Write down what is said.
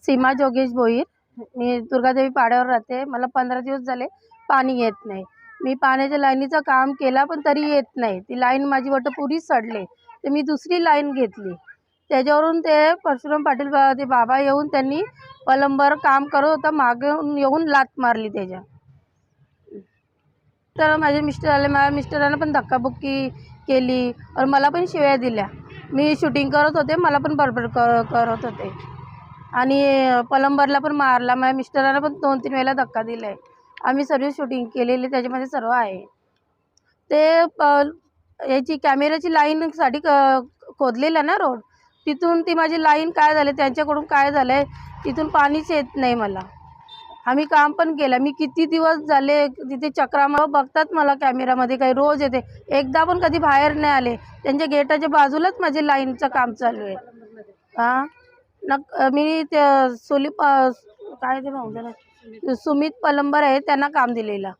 सीमा जोगेश भोईर. मी दुर्गादेवी पाड्यावर राहते. मला 15 दिवस झाले पाणी येत नाही. मी पाण्याच्या लाईनीचं काम केला पण तरी येत नाही. ती लाईन माझी वाटतं पुरी सडले. तर मी दुसरी लाईन घेतली. त्याच्यावरून ते परशुराम पाटील ते बाबा येऊन त्यांनी प्लंबर काम करत होता, मागून येऊन लाथ मारली त्याच्या. तर माझे मिस्टर आले. माझ्या मिस्टरांना पण धक्काबुक्की केली और मला पण शिव्या दिल्या. मी शूटिंग करत होते, मला पण बडबड करत होते आणि प्लंबरला पण मारला. माझ्या मिस्टरांना पण 2-3 वेळेला धक्का दिला आहे. आम्ही सर्व शूटिंग केलेली त्याच्यामध्ये सर्व आहे. ते याची कॅमेऱ्याची लाईनसाठी खोदलेला ना रोड, तिथून ती माझी लाईन काय झाले त्यांच्याकडून काय झालं आहे, तिथून पाणीच येत नाही मला. आम्ही काम पण केलं. मी किती दिवस झाले तिथे चक्रा बघतात मला कॅमेरामध्ये, काही रोज येते. एकदा पण कधी बाहेर नाही आले. त्यांच्या गेटाच्या बाजूलाच माझे लाईनचं काम चालू आहे. हां मी ते काय ते सुमित प्लंबर आहे त्यांना काम दिलेलं.